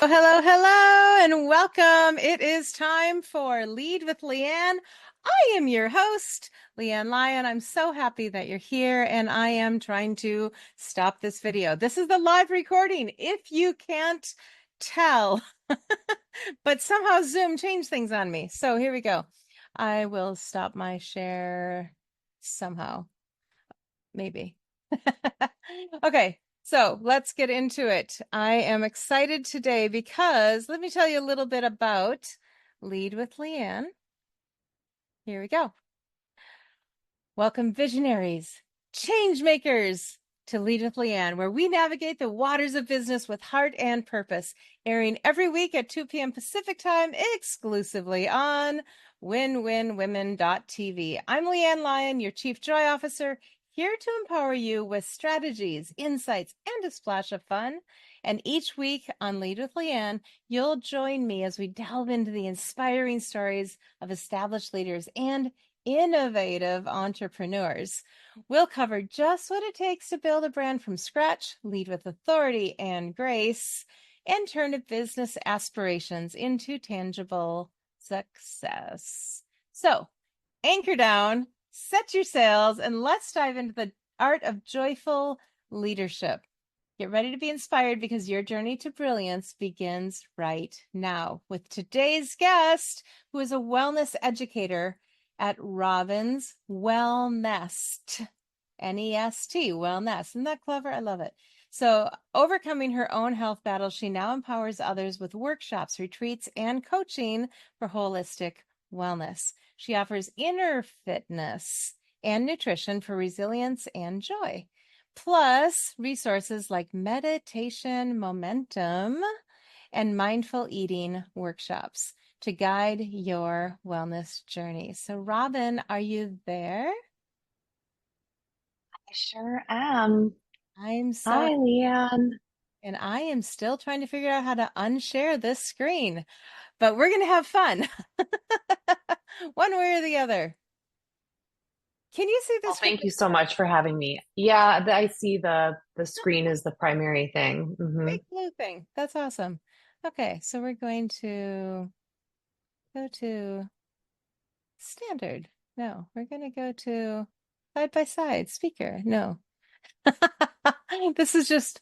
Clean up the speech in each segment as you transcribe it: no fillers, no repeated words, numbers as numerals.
Hello, hello, and welcome. It is time for Lead with LeAnn. I am your host, LeAnn Lyon. I'm so happy that you're here, and I am trying to stop this video. This is the live recording, if you can't tell, but somehow Zoom changed things on me. So here we go. I will stop my share somehow, maybe. Okay. So let's get into it. I am excited today because let me tell you a little bit about Lead with LeAnn. Here we go. Welcome, visionaries, change makers, to Lead with LeAnn, where we navigate the waters of business with heart and purpose, airing every week at 2 p.m. Pacific time, exclusively on WinWinWomen.tv. I'm LeAnn Lyon, your Chief Joy Officer, here to empower you with strategies, insights, and a splash of fun. And each week on Lead with LeAnn, you'll join me as we delve into the inspiring stories of established leaders and innovative entrepreneurs. We'll cover just what it takes to build a brand from scratch, lead with authority and grace, and turn business aspirations into tangible success. So, anchor down, set your sails, and let's dive into the art of joyful leadership. Get ready to be inspired because your journey to brilliance begins right now with today's guest, who is a wellness educator at Robin's WellNest, N-E-S-T, WellNest. Isn't that clever? I love it. So, overcoming her own health battles, she now empowers others with workshops, retreats, and coaching for holistic wellness. She offers inner fitness and nutrition for resilience and joy, plus resources like meditation, momentum, and mindful eating workshops to guide your wellness journey. So, Robin, are you there? I sure am. I'm so, Hi, LeAnn. and I am still trying to figure out how to unshare this screen, but we're going to have fun one way or the other. Can you see the Well, screen? thank you so much for having me. Yeah, I see the screen is the primary thing. Big blue thing. That's awesome. Okay, so we're going to go to standard. No, we're going to go to side by side speaker. No. This is just,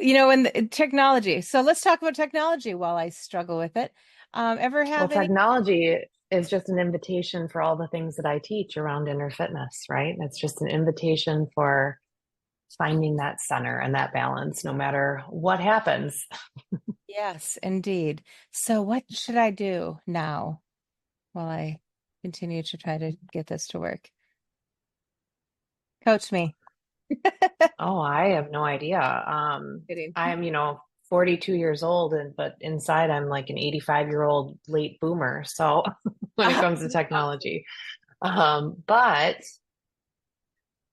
in the technology. So let's talk about technology while I struggle with it. Ever Well, have any? technology is just an invitation for all the things that I teach around inner fitness, right? It's just an invitation for finding that center and that balance no matter what happens. Yes, indeed. So what should I do now while I continue to try to get this to work? Coach me. Oh, I have no idea. Kidding. I'm, 42 years old and but inside I'm like an 85-year-old late boomer. So when it comes to technology. But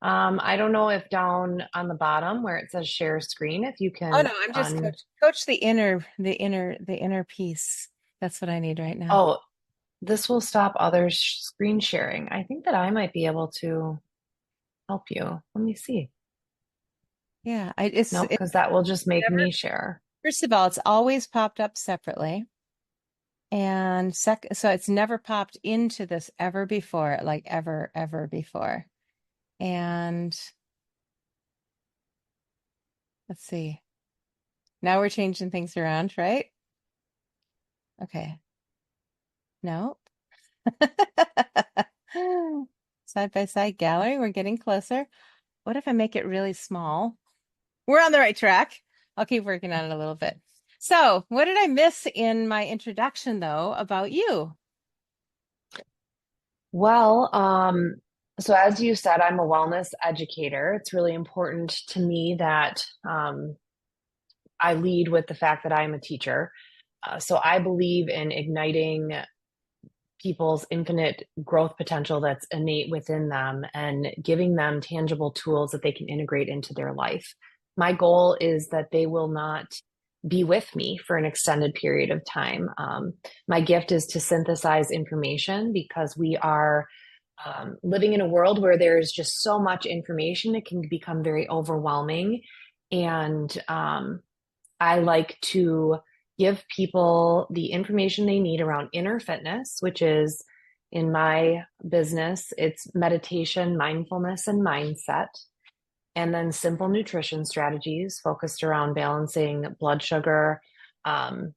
I don't know if down on the bottom where it says share screen, if you Oh can no, I'm just coach the inner piece. That's what I need right now. oh, this will stop other screen sharing. I think that I might be able to help you. Let me see. Yeah, it's Nope, because that will just make never. me share. First of all, it's always popped up separately. And so it's never popped into this ever before, like ever before. And let's see. Now we're changing things around, right? Okay. No. Side by side gallery, we're getting closer. What if I make it really small? We're on the right track. I'll keep working on it a little bit. So, what did I miss in my introduction, though, about you? Well, so as you said, I'm a wellness educator. It's really important to me that I lead with the fact that I'm a teacher. So I believe in igniting people's infinite growth potential that's innate within them and giving them tangible tools that they can integrate into their life. My goal is that they will not be with me for an extended period of time. My gift is to synthesize information because we are living in a world where there's just so much information, it can become very overwhelming. And I like to give people the information they need around inner fitness, which is in my business, it's meditation, mindfulness, and mindset. And then simple nutrition strategies focused around balancing blood sugar, um,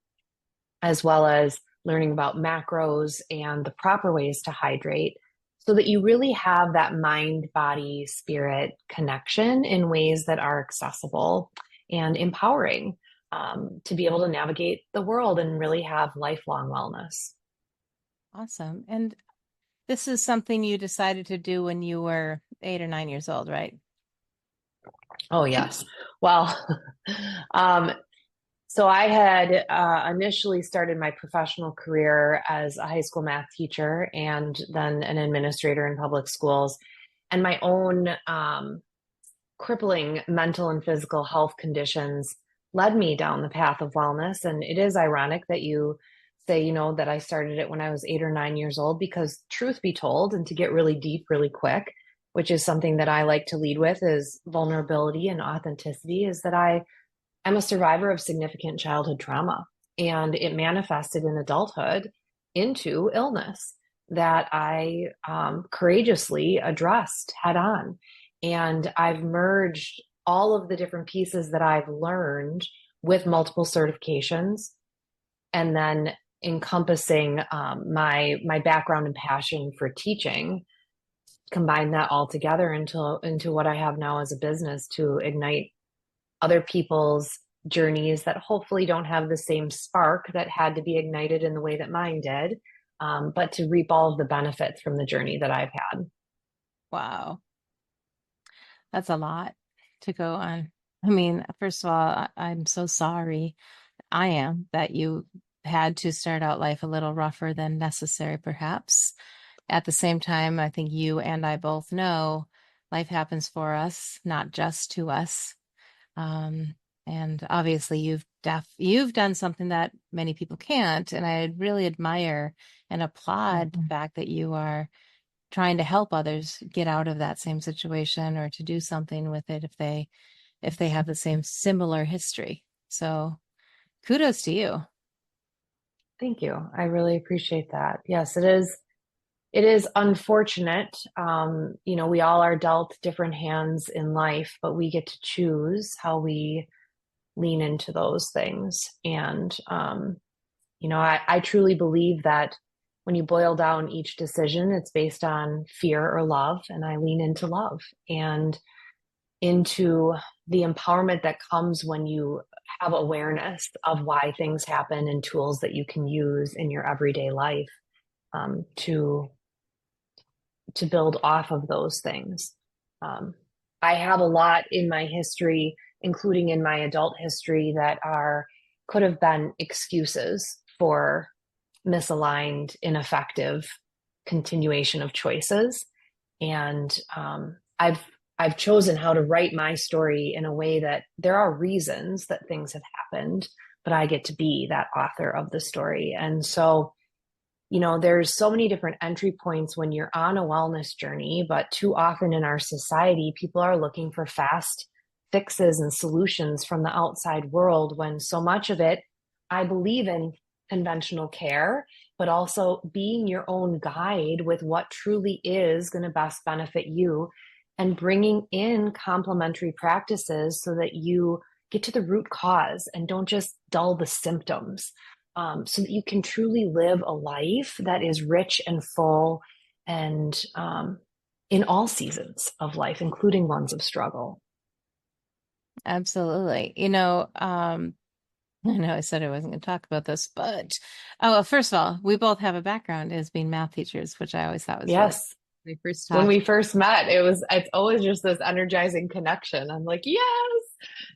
as well as learning about macros and the proper ways to hydrate so that you really have that mind, body, spirit connection in ways that are accessible and empowering, to be able to navigate the world and really have lifelong wellness. Awesome. And this is something you decided to do when you were 8 or 9 years old, right? Oh, yes. Well, um, so I had initially started my professional career as a high school math teacher and then an administrator in public schools. And my own crippling mental and physical health conditions led me down the path of wellness. And it is ironic that you say, that I started it when I was 8 or 9 years old, because truth be told, and to get really deep really quick, which is something that I like to lead with, is vulnerability and authenticity, is that I'm a survivor of significant childhood trauma, and it manifested in adulthood into illness that I courageously addressed head on. And I've merged all of the different pieces that I've learned with multiple certifications, and then encompassing my background and passion for teaching, combine that all together into what I have now as a business to ignite other people's journeys that hopefully don't have the same spark that had to be ignited in the way that mine did, but to reap all of the benefits from the journey that I've had. Wow. That's a lot to go on. I mean, first of all, I'm so sorry. I am that you had to start out life a little rougher than necessary, perhaps. At the same time, I think you and I both know life happens for us, not just to us. Um, and obviously you've done something that many people can't, and I really admire and applaud the Mhm. fact that you are trying to help others get out of that same situation or to do something with it if they have the same similar history. So kudos to you. Thank you. I really appreciate that. Yes, it is. It is unfortunate. We all are dealt different hands in life, but we get to choose how we lean into those things. And, I truly believe that when you boil down each decision, it's based on fear or love. And I lean into love and into the empowerment that comes when you have awareness of why things happen and tools that you can use in your everyday life, to build off of those things. Um, I have a lot in my history, including in my adult history, that are could have been excuses for misaligned, ineffective continuation of choices. And I've chosen how to write my story in a way that there are reasons that things have happened, but I get to be that author of the story. And so, there's so many different entry points when you're on a wellness journey, but too often in our society, people are looking for fast fixes and solutions from the outside world, when so much of it, I believe in conventional care, but also being your own guide with what truly is going to best benefit you, and bringing in complementary practices so that you get to the root cause and don't just dull the symptoms, so that you can truly live a life that is rich and full, and in all seasons of life, including ones of struggle. Absolutely. I know I said I wasn't going to talk about this, but oh, well, first of all, we both have a background as being math teachers, which I always thought was really Yes. when we first When talked. we first met, it's always just this energizing connection. I'm like, yes,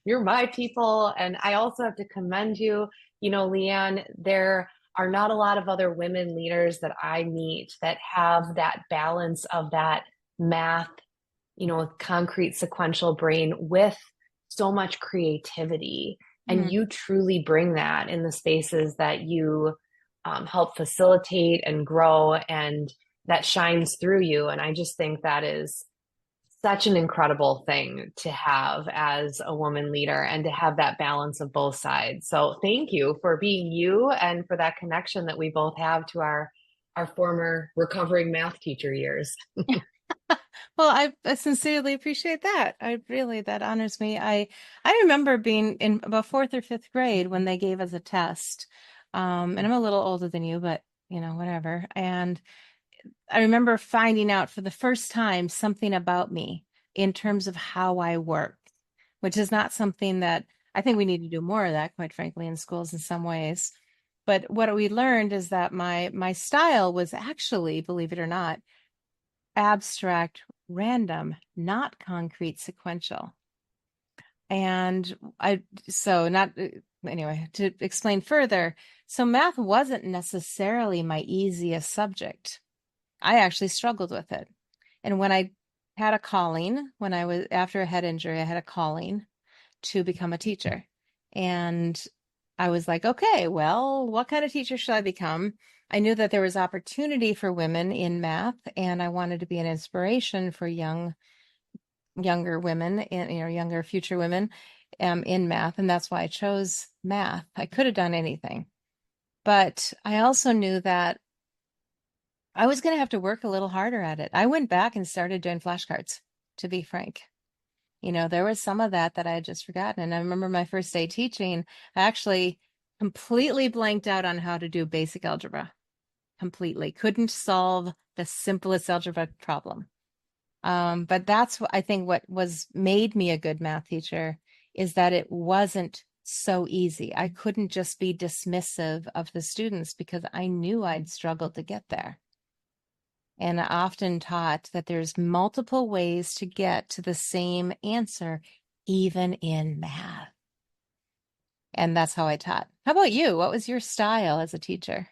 you're my people. And I also have to commend you. LeAnn, there are not a lot of other women leaders that I meet that have that balance of that math, concrete sequential brain with so much creativity. And Mhm. you truly bring that in the spaces that you help facilitate and grow, and that shines through you. And I just think that is such an incredible thing to have as a woman leader and to have that balance of both sides. So thank you for being you and for that connection that we both have to our former recovering math teacher years. Well, I sincerely appreciate that. I really, that honors me. I remember being in about fourth or fifth grade when they gave us a test. And I'm a little older than you, but whatever. And I remember finding out for the first time something about me in terms of how I work, which is not something that I think we need to do more of that, quite frankly, in schools in some ways. But what we learned is that my style was actually, believe it or not, abstract, random, not concrete, sequential. And so not anyway, to explain further, so math wasn't necessarily my easiest subject. I actually struggled with it. And when I had a calling, when I was after a head injury, I had a calling to become a teacher. And I was like, okay, well, what kind of teacher should I become? I knew that there was opportunity for women in math, and I wanted to be an inspiration for younger women and younger future women in math, and that's why I chose math. I could have done anything, but I also knew that I was going to have to work a little harder at it. I went back and started doing flashcards, to be frank. There was some of that I had just forgotten. And I remember my first day teaching, I actually completely blanked out on how to do basic algebra. Completely. Couldn't solve the simplest algebra problem. But that's what I think what was made me a good math teacher is that it wasn't so easy. I couldn't just be dismissive of the students because I knew I'd struggled to get there. And I often taught that there's multiple ways to get to the same answer, even in math. And that's how I taught. How about you? What was your style as a teacher?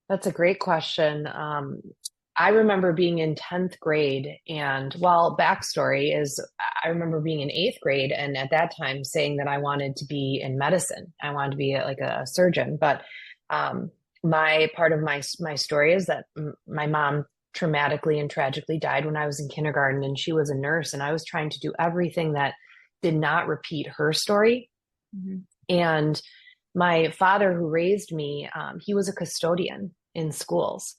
That's a great question. I remember being in 10th grade, and well, backstory is I remember being in 8th grade, and at that time saying that I wanted to be in medicine. I wanted to be like a surgeon. But my part of my story is that my mom traumatically and tragically died when I was in kindergarten, and she was a nurse, and I was trying to do everything that did not repeat her story. Mm-hmm. And my father, who raised me, he was a custodian in schools,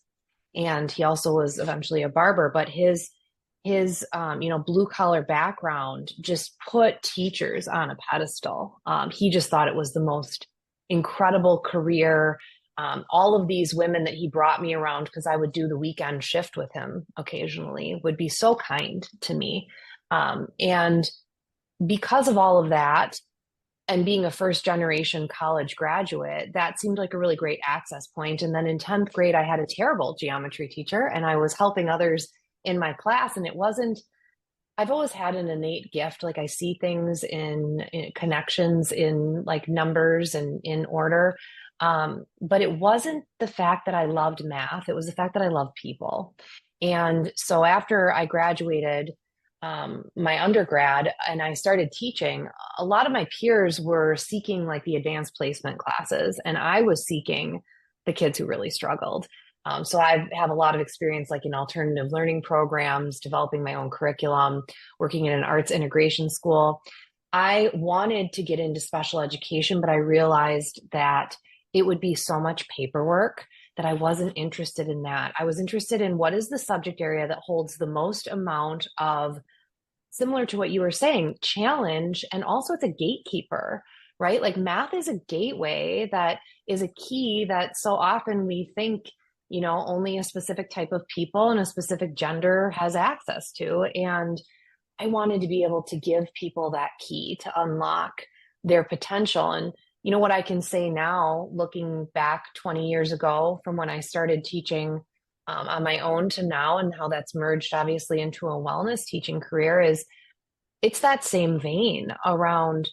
and he also was eventually a barber. But his blue collar background just put teachers on a pedestal. He just thought it was the most incredible career. All of these women that he brought me around, because I would do the weekend shift with him occasionally, would be so kind to me. And because of all of that, and being a first generation college graduate, that seemed like a really great access point. And then in 10th grade, I had a terrible geometry teacher, and I was helping others in my class. And it wasn't, I've always had an innate gift. Like I see things in connections in like numbers and in order. But it wasn't the fact that I loved math. It was the fact that I loved people. And so after I graduated, my undergrad and I started teaching, a lot of my peers were seeking like the advanced placement classes, and I was seeking the kids who really struggled. So I have a lot of experience like in alternative learning programs, developing my own curriculum, working in an arts integration school. I wanted to get into special education, but I realized that it would be so much paperwork that I wasn't interested in that. I was interested in what is the subject area that holds the most amount of, similar to what you were saying, challenge, and also it's a gatekeeper, right? Like math is a gateway that is a key that so often we think, only a specific type of people and a specific gender has access to. And I wanted to be able to give people that key to unlock their potential. And what I can say now, looking back 20 years ago from when I started teaching on my own to now, and how that's merged obviously into a wellness teaching career, is it's that same vein around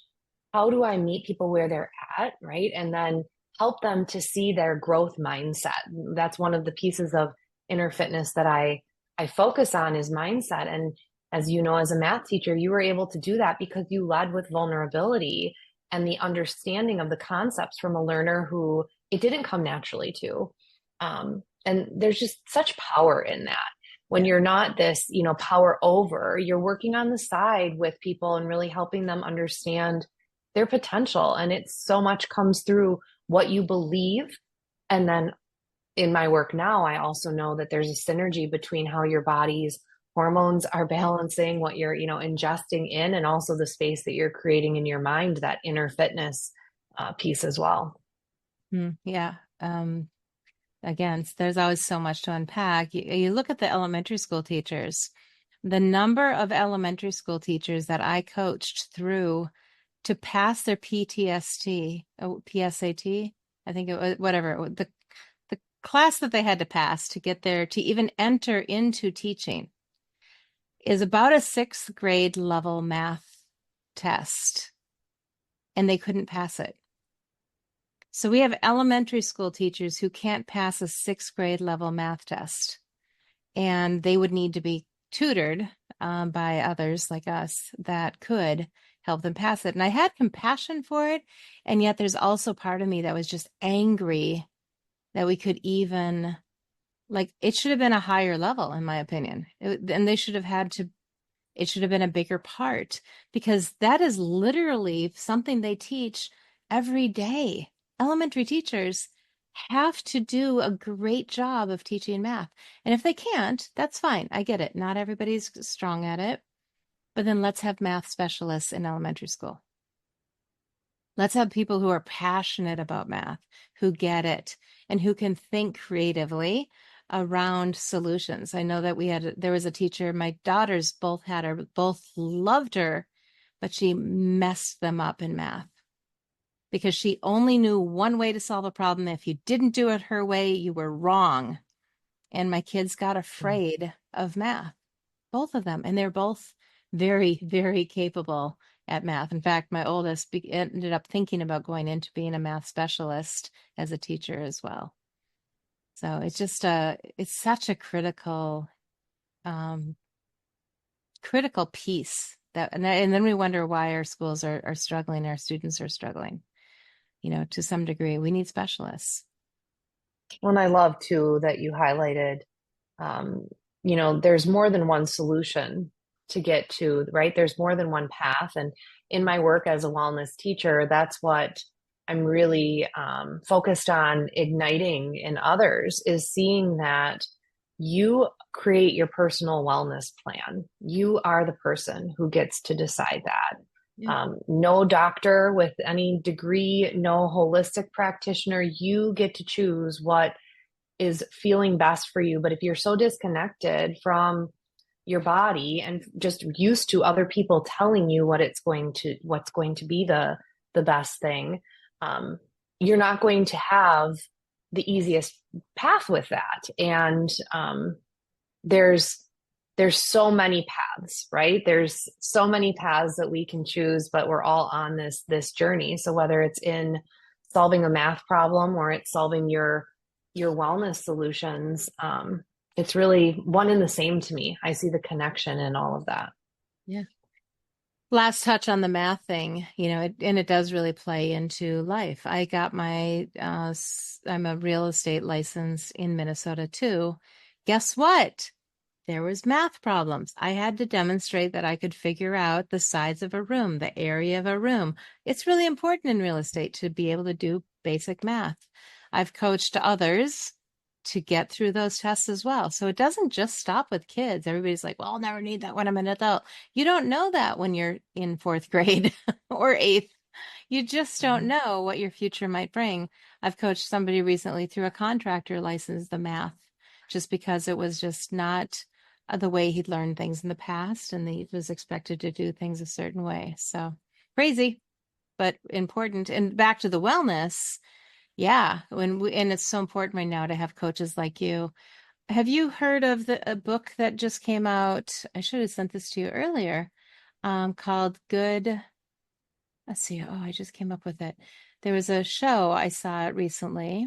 how do I meet people where they're at, right? And then help them to see their growth mindset. That's one of the pieces of inner fitness that I focus on is mindset. And as you know, as a math teacher, you were able to do that because you led with vulnerability and the understanding of the concepts from a learner who it didn't come naturally to. And there's just such power in that. when Yeah. you're not this, power over, you're working on the side with people and really helping them understand their potential. And it's so much comes through what you believe. And then in my work now, I also know that there's a synergy between how your body's hormones are balancing what you're, ingesting in, and also the space that you're creating in your mind, that inner fitness piece as well. Yeah. Again, there's always so much to unpack. You look at the elementary school teachers, the number of elementary school teachers that I coached through to pass their PTST, PSAT, I think it was whatever, the class that they had to pass to get there to even enter into teaching is about a sixth grade level math test, and they couldn't pass it. So we have elementary school teachers who can't pass a sixth grade level math test, and they would need to be tutored by others like us that could help them pass it. And I had compassion for it. And yet there's also part of me that was just angry that we could even, like, it should have been a higher level, in my opinion. And they should have had to, it should have been a bigger part, because that is literally something they teach every day. Elementary teachers have to do a great job of teaching math. And if they can't, that's fine. I get it. Not everybody's strong at it. But then let's have math specialists in elementary school. Let's have people who are passionate about math, who get it, and who can think creatively around solutions. I know that there was a teacher, my daughters both had her, both loved her, but she messed them up in math because she only knew one way to solve a problem. If you didn't do it her way, you were wrong. And my kids got afraid of math, both of them. And they're both very, very capable at math. In fact, my oldest ended up thinking about going into being a math specialist as a teacher as well. So it's just it's such a um, critical piece that, and then we wonder why our schools are struggling, our students are struggling. To some degree, we need specialists. And I love too that you highlighted, um, there's more than one solution to get to, right? There's more than one path. And in my work as a wellness teacher, that's what I'm really focused on igniting in others, is seeing that you create your personal wellness plan. You are the person who gets to decide that. Yeah. No doctor with any degree, no holistic practitioner. You get to choose what is feeling best for you. But if you're so disconnected from your body and just used to other people telling you what's going to be the best thing, you're not going to have the easiest path with that. And there's so many paths, right? There's so many paths that we can choose, but we're all on this journey. So whether it's in solving a math problem or it's solving your wellness solutions, it's really one and the same to me. I see the connection in all of that. Yeah. Last touch on the math thing, and it does really play into life. I got I'm a real estate license in Minnesota too. Guess what? There was math problems. I had to demonstrate that I could figure out the size of a room, the area of a room. It's really important in real estate to be able to do basic math. I've coached others to get through those tests as well. So it doesn't just stop with kids. Everybody's like, well, I'll never need that when I'm an adult. You don't know that when you're in fourth grade or eighth. You just don't know what your future might bring. I've coached somebody recently through a contractor license, the math, just because it was just not the way he'd learned things in the past, and he was expected to do things a certain way. So crazy, but important. And back to the wellness. Yeah, and it's so important right now to have coaches like you. Have you heard of a book that just came out? I should have sent this to you earlier, called Good. Let's see. Oh, I just came up with it. There was a show, I saw it recently,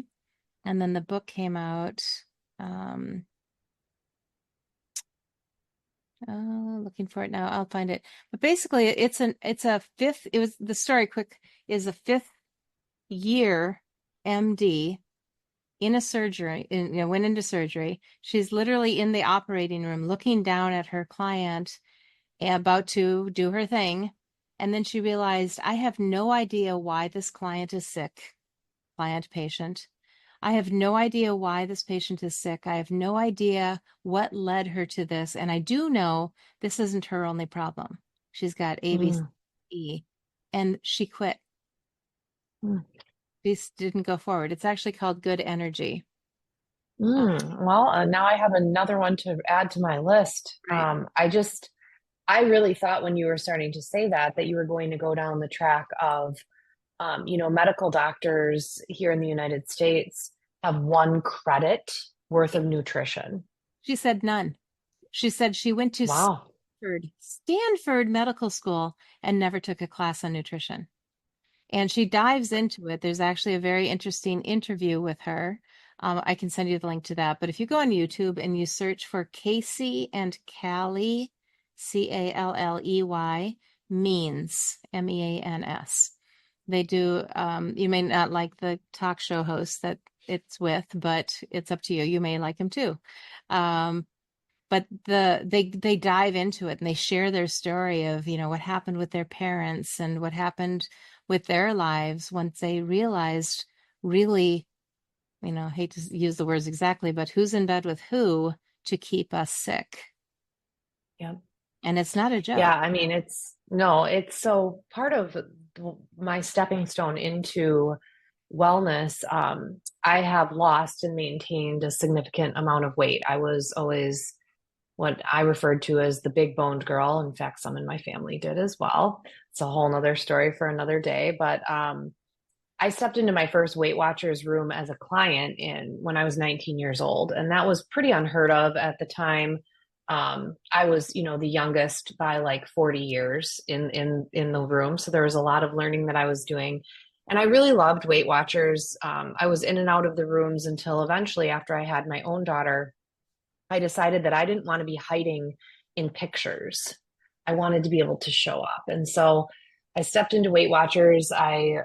and then the book came out. Um, Looking for it now. I'll find it. But basically, it's a fifth. It was the story. Quick is a fifth year MD in a surgery, went into surgery. She's literally in the operating room looking down at her client about to do her thing. And then she realized, I have no idea why this client is sick, client patient. I have no idea why this patient is sick. I have no idea what led her to this. And I do know this isn't her only problem. She's got A, B, C, Mm, E. And she quit. mm, She didn't go forward. It's actually called good energy. Well, now I have another one to add to my list. Right. I really thought when you were starting to say that, that you were going to go down the track of, medical doctors here in the United States have 1 credit worth of nutrition. She said none. She said she went to Wow. Stanford Medical School and never took a class on nutrition. And she dives into it. There's actually a very interesting interview with her. I can send you the link to that. But if you go on YouTube and you search for Casey and Callie, Calley, Means, Means, they do. You may not like the talk show host that it's with, but it's up to you. You may like him too. Um, but they dive into it and they share their story of what happened with their parents and what happened with their lives once they realized really, hate to use the words exactly, but who's in bed with who to keep us sick. Yeah. And it's not a Yeah. joke. I mean, it's so part of my stepping stone into wellness. I have lost and maintained a significant amount of weight. I was always what I referred to as the big boned girl. In fact, some in my family did as well. It's a whole nother story for another day. But I stepped into my first Weight Watchers room as a client when I was 19 years old, and that was pretty unheard of at the time. I was, the youngest by like 40 years in the room, so there was a lot of learning that I was doing, and I really loved Weight Watchers. I was in and out of the rooms until eventually, after I had my own daughter, I decided that I didn't want to be hiding in pictures. I wanted to be able to show up. And so I stepped into Weight Watchers. I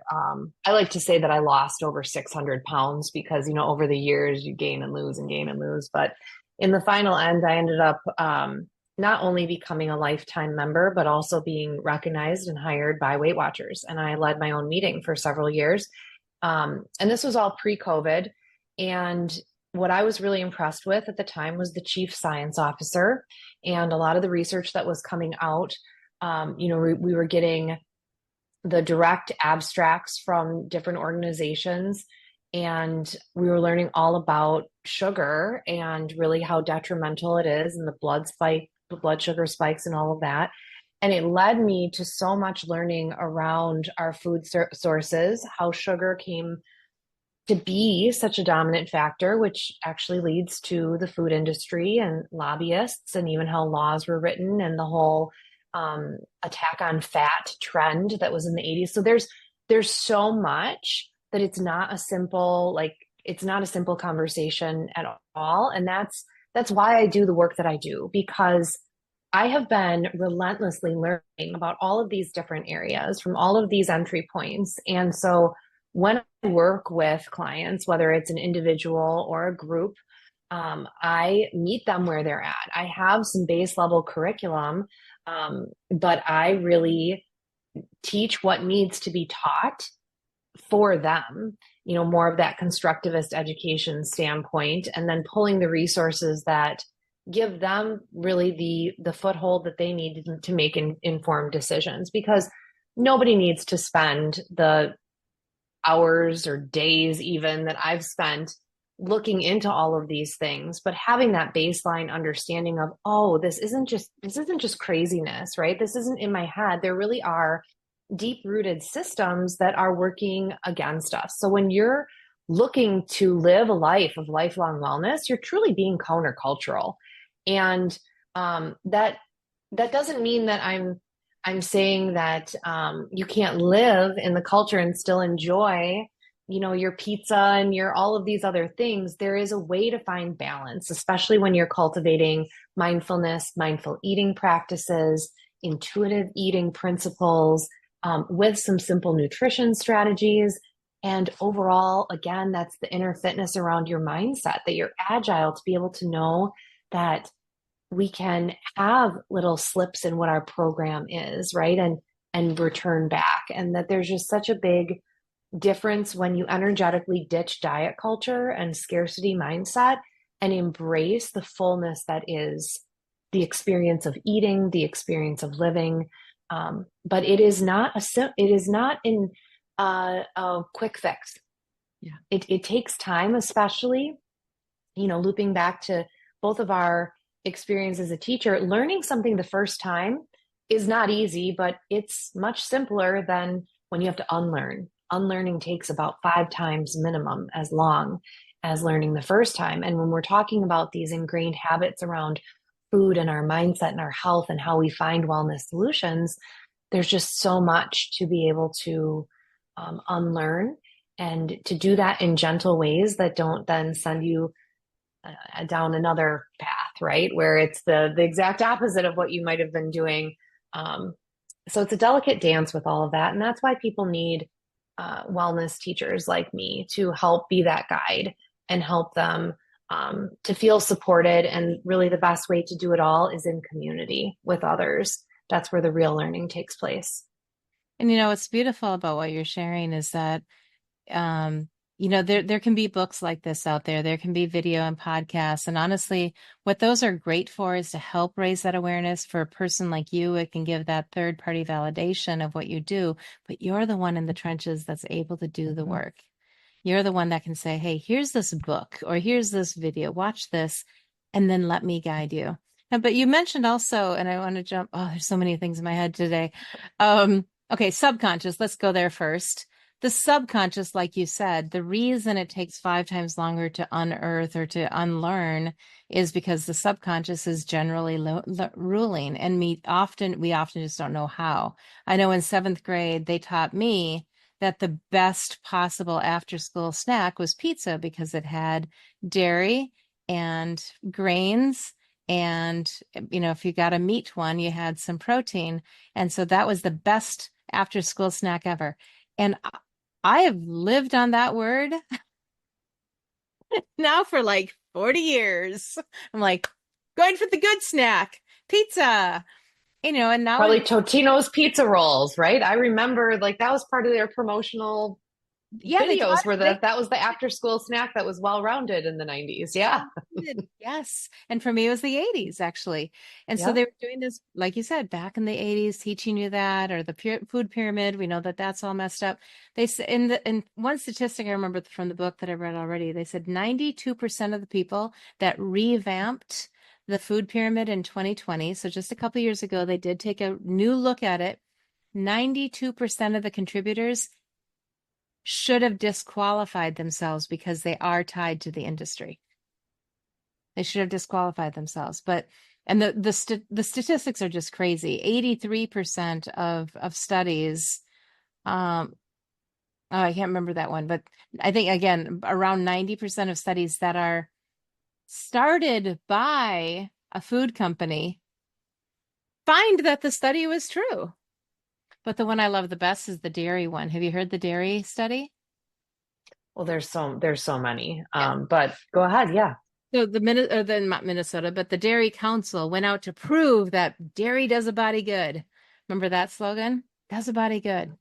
like to say that I lost over 600 pounds because, over the years you gain and lose and gain and lose. But in the final end, I ended up not only becoming a lifetime member, but also being recognized and hired by Weight Watchers. And I led my own meeting for several years. And this was all pre-COVID. And what I was really impressed with at the time was the chief science officer and a lot of the research that was coming out. We were getting the direct abstracts from different organizations, and we were learning all about sugar and really how detrimental it is and the blood sugar spikes and all of that. And it led me to so much learning around our food sources, how sugar came to be such a dominant factor, which actually leads to the food industry and lobbyists, and even how laws were written and the whole attack on fat trend that was in the 80s. So there's so much that it's not a simple conversation at all. And that's why I do the work that I do, because I have been relentlessly learning about all of these different areas from all of these entry points. And so when I work with clients, whether it's an individual or a group, I meet them where they're at. I have some base level curriculum, but I really teach what needs to be taught for them, more of that constructivist education standpoint, and then pulling the resources that give them really the foothold that they need to make informed decisions, because nobody needs to spend the hours or days even that I've spent looking into all of these things, but having that baseline understanding of, oh, this isn't just craziness, right? This isn't in my head. There really are deep rooted systems that are working against us. So when you're looking to live a life of lifelong wellness, you're truly being countercultural. And that doesn't mean that I'm saying that you can't live in the culture and still enjoy, your pizza and your all of these other things. There is a way to find balance, especially when you're cultivating mindfulness, mindful eating practices, intuitive eating principles, with some simple nutrition strategies. And overall, again, that's the inner fitness around your mindset, that you're agile to be able to know that we can have little slips in what our program is, right? And return back. And that there's just such a big difference when you energetically ditch diet culture and scarcity mindset and embrace the fullness that is the experience of eating, the experience of living. But it is not a quick fix. Yeah. It takes time, especially, looping back to both of our experience as a teacher. Learning something the first time is not easy, but it's much simpler than when you have to unlearn. Unlearning takes about 5 times minimum as long as learning the first time. And when we're talking about these ingrained habits around food and our mindset and our health and how we find wellness solutions, there's just so much to be able to unlearn, and to do that in gentle ways that don't then send you down another path, right? Where it's the exact opposite of what you might have been doing. So it's a delicate dance with all of that. And that's why people need wellness teachers like me to help be that guide and help them to feel supported. And really, the best way to do it all is in community with others. That's where the real learning takes place. And what's beautiful about what you're sharing is that um there can be books like this out there. There can be video and podcasts. And honestly, what those are great for is to help raise that awareness. For a person like you, it can give that third party validation of what you do, but you're the one in the trenches that's able to do the work. You're the one that can say, hey, here's this book or here's this video, watch this, and then let me guide you. But you mentioned also, and I want to jump, oh, there's so many things in my head today. Okay, subconscious, let's go there first. The subconscious, like you said, the reason it takes 5 times longer to unearth or to unlearn is because the subconscious is generally ruling, and we often just don't know how. I know in 7th grade, they taught me that the best possible after school snack was pizza because it had dairy and grains. And, if you got a meat one, you had some protein. And so that was the best after school snack ever. And I have lived on that word now for like 40 years. I'm like, going for the good snack, pizza, and now Probably Totino's pizza rolls, right? I remember like that was part of their promotional yeah, they taught videos where they that was the after school snack that was well rounded in the 90s. Yeah. yes. And for me, it was the 80s, actually. And so Yep. they were doing this, like you said, back in the 80s, teaching you that, or the food pyramid. We know that that's all messed up. They said in one statistic I remember from the book that I read already, they said 92% of the people that revamped the food pyramid in 2020, so just a couple years ago, they did take a new look at it. 92% of the contributors should have disqualified themselves because they are tied to the industry. They should have disqualified themselves. But and the statistics are just crazy. 83% of studies, oh, I can't remember that one, but I think again around 90% of studies that are started by a food company find that the study was true. But the one I love the best is the dairy one. Have you heard the dairy study? Well, there's so many. But go ahead. Yeah. So not Minnesota, but the Dairy Council went out to prove that dairy does a body good. Remember that slogan? Does a body good.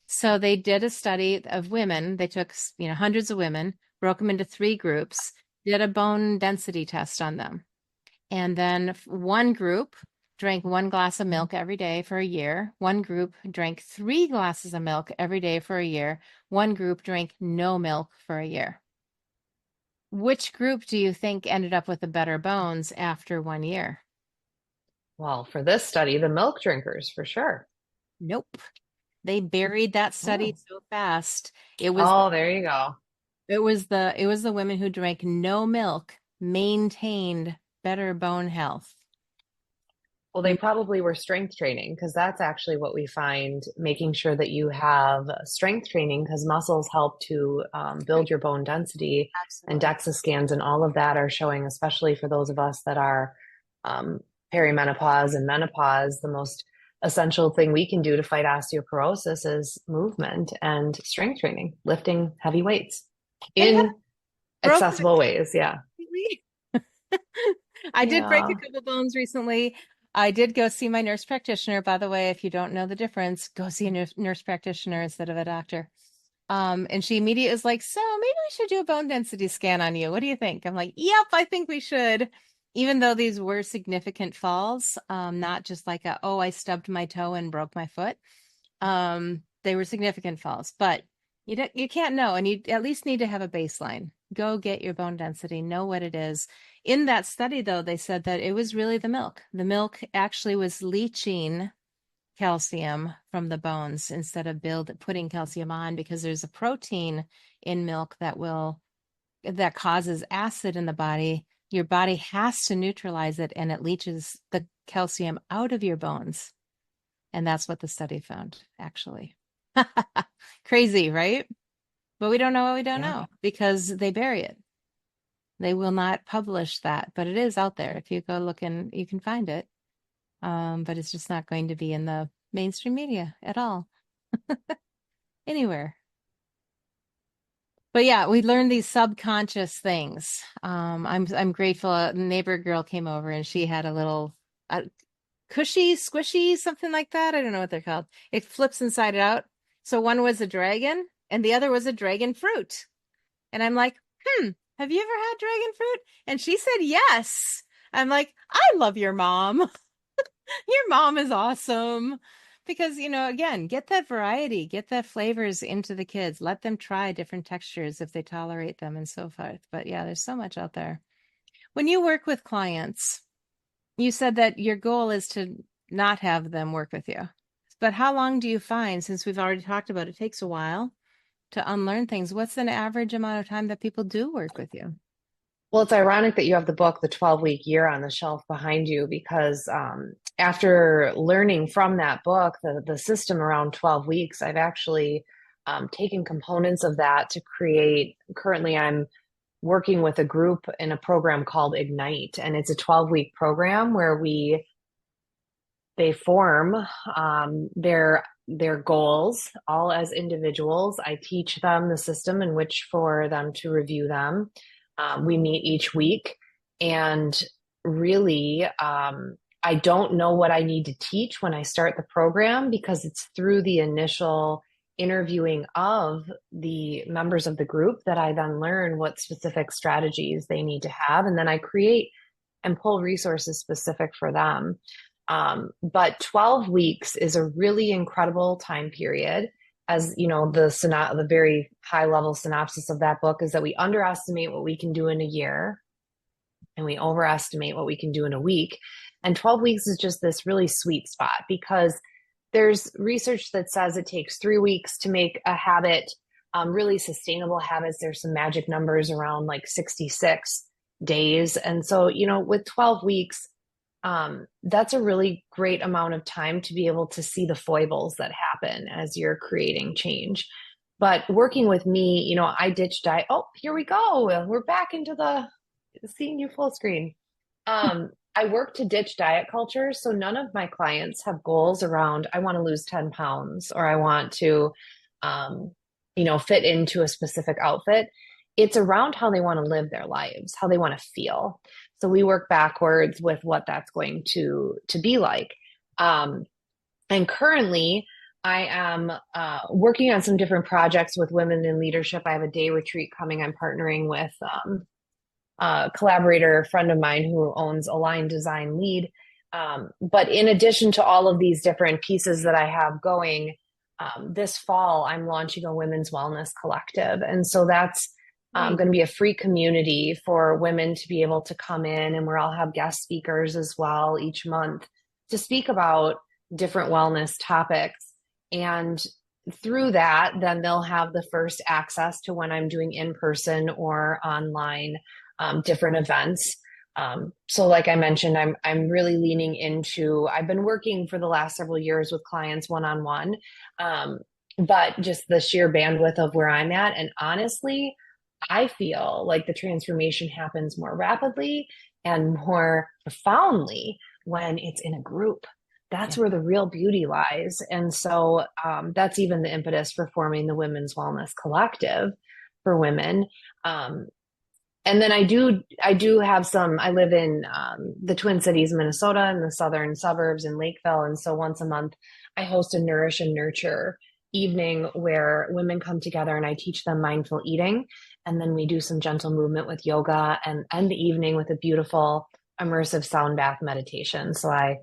So they did a study of women. They took, hundreds of women, broke them into 3 groups, did a bone density test on them. And then one group drank 1 glass of milk every day for a year. One group drank 3 glasses of milk every day for a year. One group drank no milk for a year. Which group do you think ended up with the better bones after 1 year? Well, for this study, the milk drinkers for sure. Nope. They buried that Oh, study so fast. It was oh, there you go. it was the women who drank no milk maintained better bone health. Well, they probably were strength training because that's actually what we find, making sure that you have strength training because muscles help to build your bone density, and Absolutely. DEXA scans and all of that are showing, especially for those of us that are perimenopause and menopause, the most essential thing we can do to fight osteoporosis is movement and strength training, lifting heavy weights And have in broke my accessible ways. Yeah. completely. I did break a Yeah. couple bones recently. I did go see my nurse practitioner. By the way, if you don't know the difference, go see a nurse practitioner instead of a doctor. And she immediately was like, "So maybe we should do a bone density scan on you. What do you think?" I'm like, "Yep, I think we should." Even though these were significant falls, not just like oh, I stubbed my toe and broke my foot. They were significant falls, but you can't know, and you at least need to have a baseline. Go get your bone density, know what it is. In that study, though, they said that it was really the milk. The milk actually was leaching calcium from the bones instead of putting calcium on, because there's a protein in milk that causes acid in the body. Your body has to neutralize it, and it leaches the calcium out of your bones. And that's what the study found, actually. Crazy, right? But we don't know what we don't Yeah. know because they bury it. They will not publish that, but it is out there. If you go looking, you can find it. But it's just not going to be in the mainstream media at all, anywhere. But yeah, we learned these subconscious things. I'm grateful. A neighbor girl came over and she had a little cushy, squishy, something like that. I don't know what they're called. It flips inside out. So one was a dragon and the other was a dragon fruit. And I'm like, have you ever had dragon fruit? And she said, yes. I'm like, I love your mom. Your mom is awesome. Because, again, get that variety, get that flavors into the kids. Let them try different textures if they tolerate them and so forth. But yeah, there's so much out there. When you work with clients, you said that your goal is to not have them work with you. But how long do you find, since we've already talked about it, takes a while to unlearn things? What's an average amount of time that people do work with you? Well, it's ironic that you have the book, The 12-Week Year, on the shelf behind you because after learning from that book, the system around 12 weeks, I've actually taken components of that to create. Currently, I'm working with a group in a program called Ignite, and it's a 12-week program where they form their goals all as individuals. I teach them the system in which for them to review them. We meet each week, and really, I don't know what I need to teach when I start the program because it's through the initial interviewing of the members of the group that I then learn what specific strategies they need to have. And then I create and pull resources specific for them. But 12 weeks is a really incredible time period. As you know, the very high level synopsis of that book is that we underestimate what we can do in a year and we overestimate what we can do in a week. And 12 weeks is just this really sweet spot because there's research that says it takes 3 weeks to make a habit, really sustainable habits. There's some magic numbers around like 66 days. And so, with 12 weeks, that's a really great amount of time to be able to see the foibles that happen as you're creating change. But working with me, I ditched diet. Oh, here we go. We're back into the seeing you full screen. I work to ditch diet culture. So none of my clients have goals around, I want to lose 10 pounds or I want to, fit into a specific outfit. It's around how they want to live their lives, how they want to feel. So we work backwards with what that's going to be like. And currently, I am working on some different projects with women in leadership. I have a day retreat coming. I'm partnering with a collaborator, a friend of mine who owns Align Design Lead. But in addition to all of these different pieces that I have going, this fall, I'm launching a women's wellness collective. And so that's going to be a free community for women to be able to come in, and we'll all have guest speakers as well each month to speak about different wellness topics. And through that, then they'll have the first access to when I'm doing in person or online different events. So like I mentioned, I'm really leaning into, I've been working for the last several years with clients one-on-one, but just the sheer bandwidth of where I'm at. And honestly, I feel like the transformation happens more rapidly and more profoundly when it's in a group. that's Yeah. where the real beauty lies. And so that's even the impetus for forming the Women's Wellness Collective for women. Um, and then I do have some, I live in the Twin Cities, Minnesota, in the southern suburbs in Lakeville. And so once a month, I host a Nourish and Nurture evening where women come together and I teach them mindful eating. And then we do some gentle movement with yoga and end the evening with a beautiful immersive sound bath meditation. So I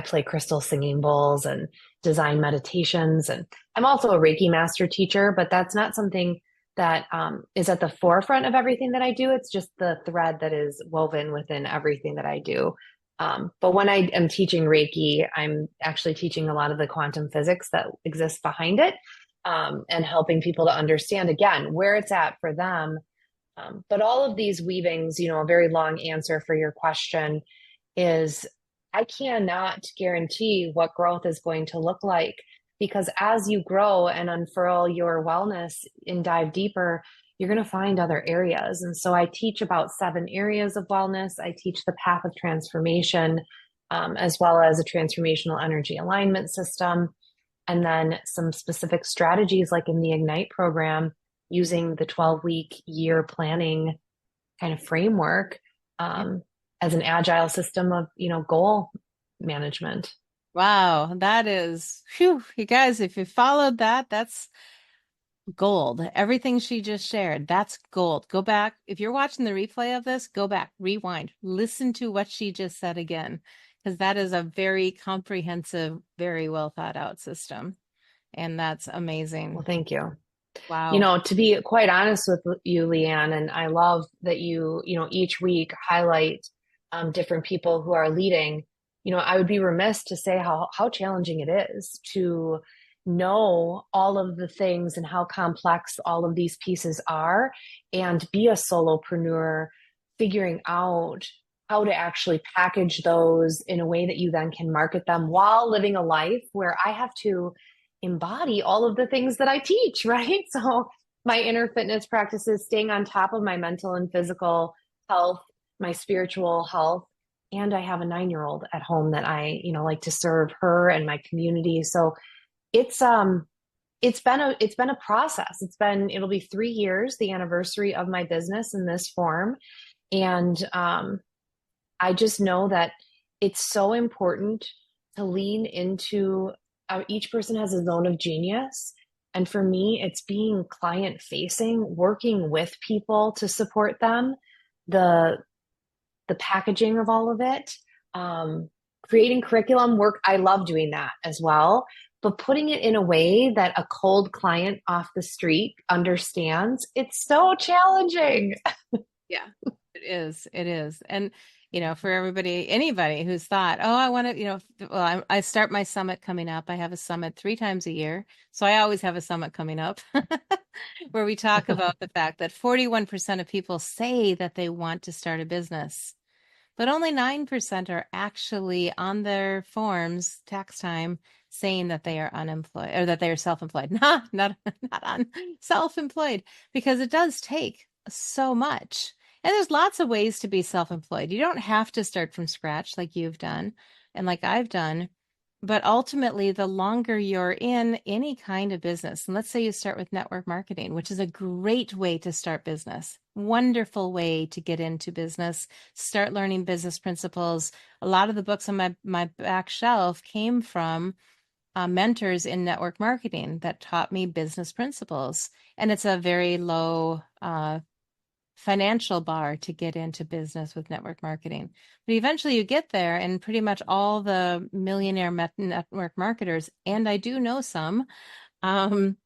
play crystal singing bowls and design meditations. And I'm also a Reiki master teacher, but that's not something that is at the forefront of everything that I do. It's just the thread that is woven within everything that I do. But when I am teaching Reiki, I'm actually teaching a lot of the quantum physics that exists behind it, and helping people to understand again where it's at for them. But all of these weavings, a very long answer for your question is I cannot guarantee what growth is going to look like because as you grow and unfurl your wellness and dive deeper, you're going to find other areas. And so I teach about 7 areas of wellness. I teach the path of transformation, as well as a transformational energy alignment system, and then some specific strategies like in the Ignite program using the 12-week year planning kind of framework, as an agile system of, goal management. Wow, that is, phew, you guys, if you followed that, that's gold. Everything she just shared, that's gold. Go back. If you're watching the replay of this, go back, rewind, listen to what she just said again, because that is a very comprehensive, very well thought out system. And that's amazing. Well, thank you. Wow. To be quite honest with you, LeAnn, and I love that each week highlight different people who are leading. I would be remiss to say how challenging it is to know all of the things and how complex all of these pieces are and be a solopreneur, figuring out how to actually package those in a way that you then can market them while living a life where I have to embody all of the things that I teach, right? So my inner fitness practices, staying on top of my mental and physical health, my spiritual health. And I have a 9-year-old at home that I, like to serve her and my community. So it's it's been a process. It'll be 3 years, the anniversary of my business in this form. And I just know that it's so important to lean into each person has a zone of genius. And for me, it's being client facing, working with people to support them, the the packaging of all of it, creating curriculum work. I love doing that as well. But putting it in a way that a cold client off the street understands, it's so challenging. Yeah, it is. It is. And, for everybody, anybody who's thought, oh, I want to, well, I start my summit coming up. I have a summit 3 times a year. So I always have a summit coming up where we talk about the fact that 41% of people say that they want to start a business, but only 9% are actually on their forms, tax time, saying that they are unemployed or that they are self-employed. Not on self-employed, because it does take so much. And there's lots of ways to be self-employed. You don't have to start from scratch like you've done and like I've done. But ultimately, the longer you're in any kind of business, and let's say you start with network marketing, which is a great way to start business, wonderful way to get into business, start learning business principles. A lot of the books on my back shelf came from mentors in network marketing that taught me business principles. And it's a very low financial bar to get into business with network marketing. But eventually you get there, and pretty much all the millionaire network marketers, and I do know some, um,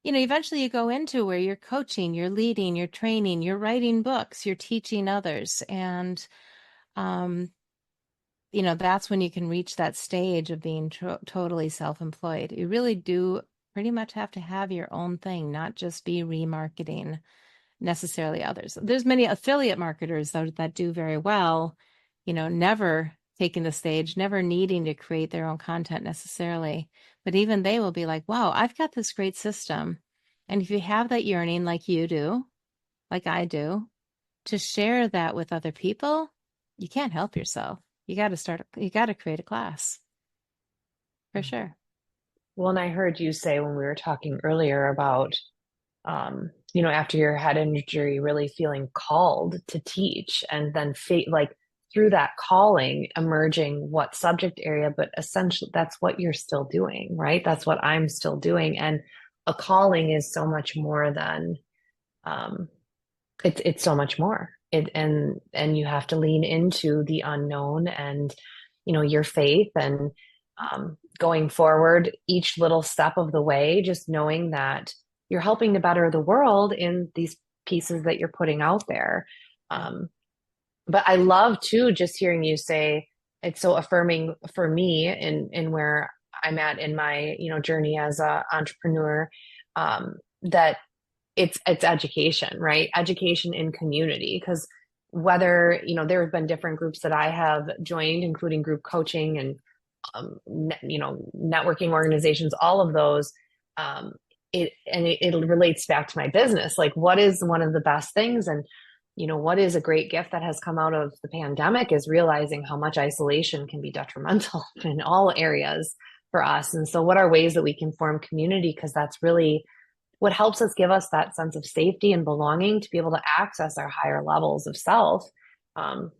eventually you go into where you're coaching, you're leading, you're training, you're writing books, you're teaching others. And, um, that's when you can reach that stage of being totally self-employed. You really do pretty much have to have your own thing, not just be remarketing necessarily others. There's many affiliate marketers that do very well, never taking the stage, never needing to create their own content necessarily. But even they will be like, wow, I've got this great system. And if you have that yearning like you do, like I do, to share that with other people, you can't help yourself. You got to create a class. for sure. Well, and I heard you say when we were talking earlier about, after your head injury, really feeling called to teach, and then like through that calling, emerging what subject area, but essentially that's what you're still doing, right? That's what I'm still doing. And a calling is so much more than, um, it's so much more. And you have to lean into the unknown and, your faith and, going forward each little step of the way, just knowing that you're helping to better the world in these pieces that you're putting out there. Yeah. But I love too, just hearing you say it's so affirming for me in where I'm at in my, journey as a entrepreneur, that it's education, right? Education in community. Because whether, there have been different groups that I have joined, including group coaching and, networking organizations, all of those, it relates back to my business. Like, what is one of the best things? And, what is a great gift that has come out of the pandemic is realizing how much isolation can be detrimental in all areas for us. And so what are ways that we can form community? Because that's really what helps us, give us that sense of safety and belonging to be able to access our higher levels of self, um,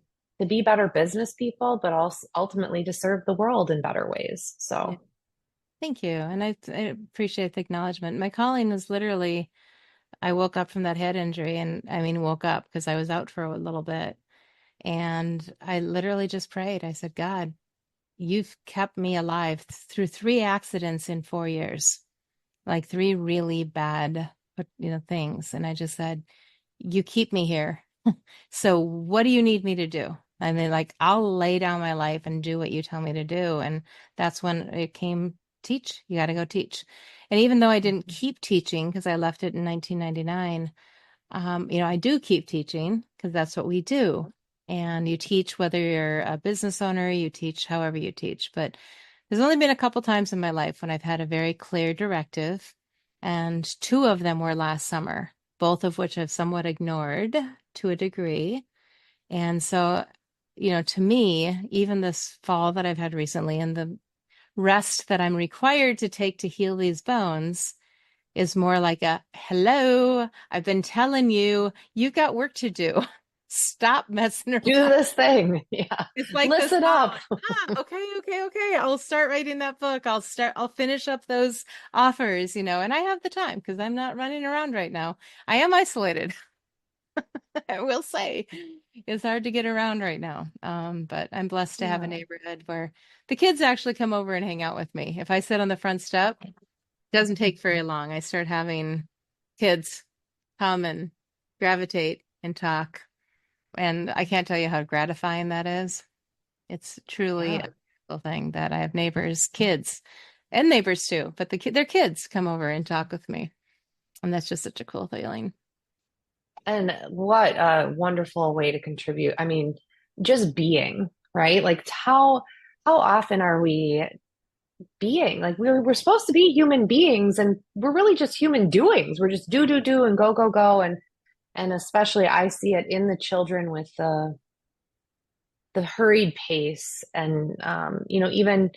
to be better business people, but also ultimately to serve the world in better ways. Yeah. So, Thank you. And I appreciate the acknowledgement. My calling was literally, I woke up from that head injury and I mean, woke up because I was out for a little bit. And I literally just prayed. I said, God, you've kept me alive through 3 accidents in 4 years, like 3 really bad, things. And I just said, you keep me here. So what do you need me to do? I mean, like, I'll lay down my life and do what you tell me to do. And that's when it came, teach. You got to go teach. And even though I didn't keep teaching because I left it in 1999, I do keep teaching because that's what we do. And you teach whether you're a business owner, you teach however you teach. But there's only been a couple times in my life when I've had a very clear directive, and two of them were last summer, both of which I've somewhat ignored to a degree. And so, to me, even this fall that I've had recently and the rest that I'm required to take to heal these bones is more like a hello, I've been telling you, you got work to do. Stop messing do around. this thing. Yeah. It's like the Listen song, up. like, okay, okay, okay. I'll start writing that book. I'll finish up those offers, and I have the time because I'm not running around right now. I am isolated, I will say. It's hard to get around right now. But I'm blessed to have a Yeah. neighborhood where the kids actually come over and hang out with me. If I sit on the front step, it doesn't take very long. I start having kids come and gravitate and talk. And I can't tell you how gratifying that is. It's truly Yeah. a beautiful thing that I have neighbors, kids, and neighbors too, but their kids come over and talk with me. And that's just such a cool feeling. And what a wonderful way to contribute. I mean, just being, right? Like how often are we being? Like we're supposed to be human beings and we're really just human doings. We're just do and go, go, go. And especially I see it in the children with the hurried pace and, even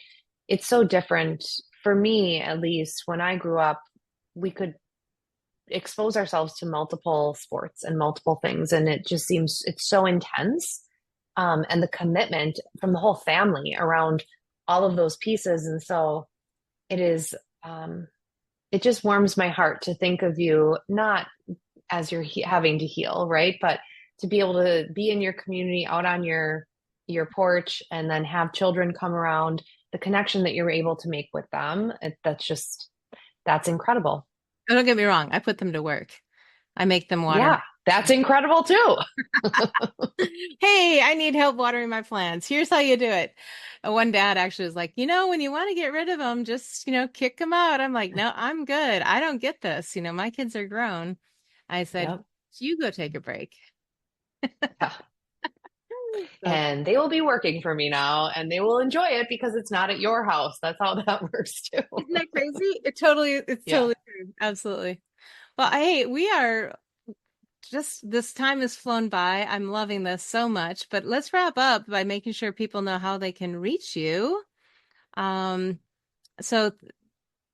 it's so different for me, at least when I grew up, we could expose ourselves to multiple sports and multiple things. And it just seems it's so intense. And the commitment from the whole family around all of those pieces. And so it is, it just warms my heart to think of you not as you're having to heal, right? But to be able to be in your community out on your porch and then have children come around, the connection that you're able to make with them, that's incredible. Oh, don't get me wrong. I put them to work. I make them water Yeah, that's incredible too. Hey, I need help watering my plants. Here's how you do it. One dad actually was like, when you want to get rid of them, just, kick them out. I'm like, no, I'm good. I don't get this. My kids are grown. I said, Yep. you go take a break. Yeah. So, And they will be working for me now and they will enjoy it because it's not at your house. That's how that works too. isn't that crazy? It's Yeah. totally true. Absolutely. Well, hey, we are just, this time has flown by. I'm loving this so much, but let's wrap up by making sure people know how they can reach you. Um, So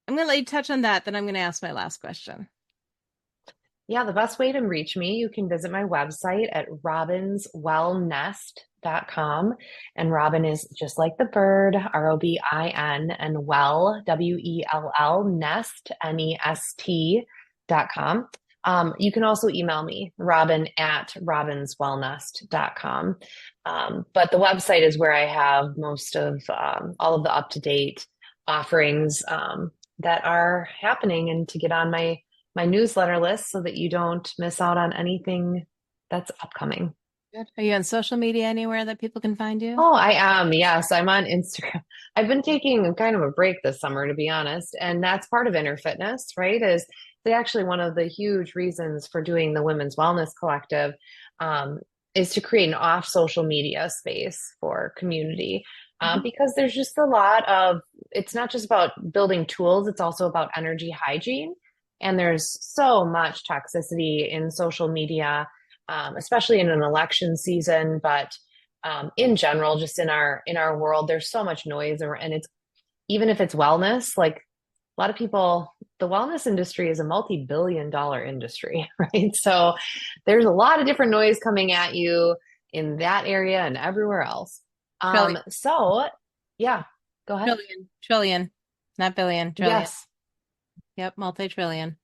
I'm going to let you touch on that. Then I'm going to ask my last question. Yeah, the best way to reach me, you can visit my website at robinswellnest.com. And Robin is just like the bird, Robin, and well, Well, nest, nest.com. You can also email me, robin at robinswellnest.com. But the website is where I have most of all of the up-to-date offerings that are happening, and to get on my newsletter list so that you don't miss out on anything that's upcoming. Good. Are you on social media anywhere that people can find you? Oh, I am. Yes, I'm on Instagram. I've been taking kind of a break this summer, to be honest. And that's part of Inner Fitness, right? Is they actually one of the huge reasons for doing the Women's Wellness Collective um, is to create an off social media space for community. Mhm. Because there's just a lot of, it's not just about building tools, it's also about energy hygiene. And there's so much toxicity in social media, especially in an election season, but in general, just in our world, there's so much noise, and it's even if it's wellness, like a lot of people, the wellness industry is a multi-billion-dollar industry, right? So there's a lot of different noise coming at you in that area and everywhere else. Trillion, So yeah, go ahead. trillion, not billion, trillion. Yes. Yep, multi-trillion.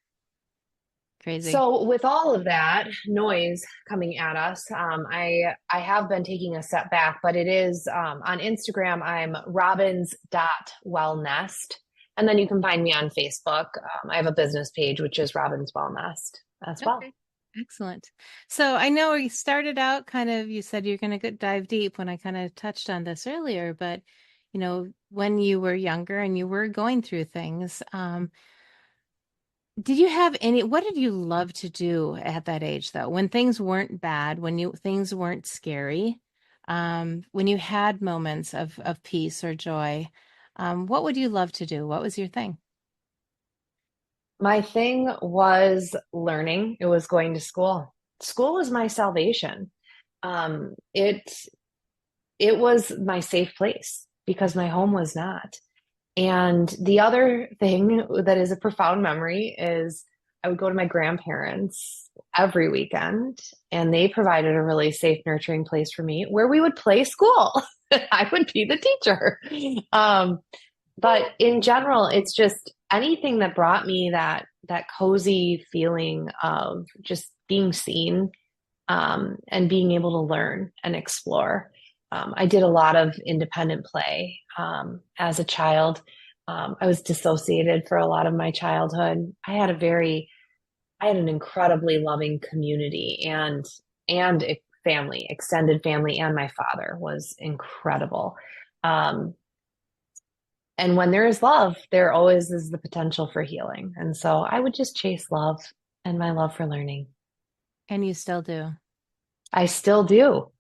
Crazy. So with all of that noise coming at us, I have been taking a step back, but it is on Instagram. I'm robins.wellnest, and then you can find me on Facebook. I have a business page which is Robins Wellnest as well. Okay. Excellent. So I know we started out kind of, you said you're going to dive deep when I kind of touched on this earlier, but when you were younger and you were going through things, did you have what did you love to do at that age though? When things weren't bad, when things weren't scary, when you had moments of peace or joy, what would you love to do? What was your thing? My thing was learning. It was going to school. School was my salvation. Um, it it was my safe place because my home was not. And the other thing that is a profound memory is I would go to my grandparents every weekend, and they provided a really safe, nurturing place for me where we would play school. I would be the teacher. Um, but in general, it's just anything that brought me that cozy feeling of just being seen, and being able to learn and explore. I did a lot of independent play as a child. I was dissociated for a lot of my childhood. I had an incredibly loving community, and a family, extended family, and my father was incredible. Um, and when there is love, there always is the potential for healing. And so I would just chase love and my love for learning. And you still do. I still do.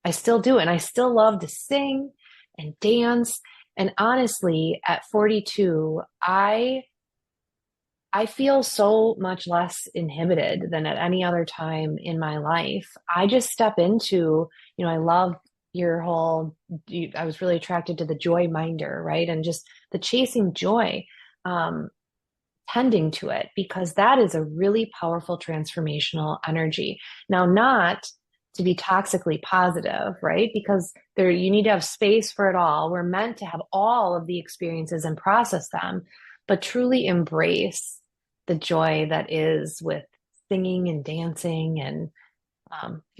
I still do. And I still love to sing and dance. And honestly, at 42, I feel so much less inhibited than at any other time in my life. I just step into, I love your whole, I was really attracted to the joy minder, right? And just the chasing joy, um, tending to it, because that is a really powerful transformational energy. Now, not to be toxically positive, right? Because there, you need to have space for it all. We're meant to have all of the experiences and process them, but truly embrace the joy that is with singing and dancing and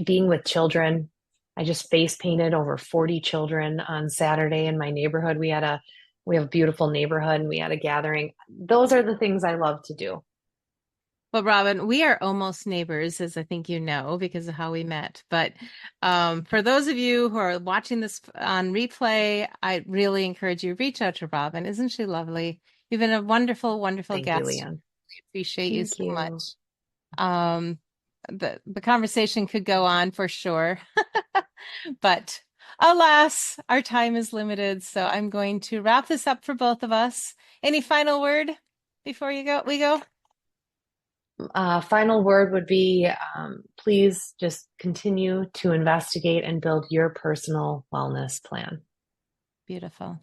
being with children. I just face painted over 40 children on Saturday in my neighborhood. We have a beautiful neighborhood, and we had a gathering. Those are the things I love to do. Well, Robin, we are almost neighbors, as I think you know, because of how we met. But for those of you who are watching this on replay, I really encourage you reach out to Robin. Isn't she lovely? You've been a wonderful, wonderful Thank you, guest. LeAnn. We appreciate you Thank so you. much. Um, the conversation could go on for sure, but alas, our time is limited. So I'm going to wrap this up for both of us. Any final word before you go? We go. Final word would be please just continue to investigate and build your personal wellness plan. Beautiful.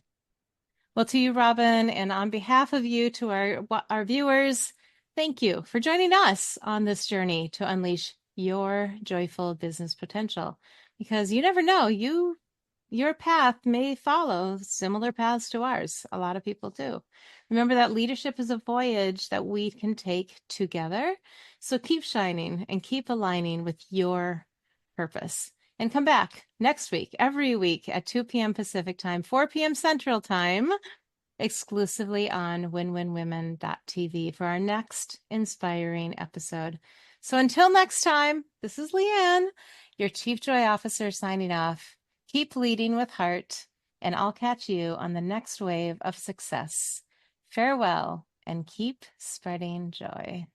Well, to you, Robin, and on behalf of you to our viewers, thank you for joining us on this journey to unleash your joyful business potential. Because you never know, your path may follow similar paths to ours. A lot of people do. Remember that leadership is a voyage that we can take together. So keep shining and keep aligning with your purpose. And come back next week, every week at 2 p.m. Pacific time, 4 p.m. Central time, exclusively on winwinwomen.tv for our next inspiring episode. So until next time, this is LeAnn, your Chief Joy Officer, signing off. Keep leading with heart, and I'll catch you on the next wave of success. Farewell, and keep spreading joy.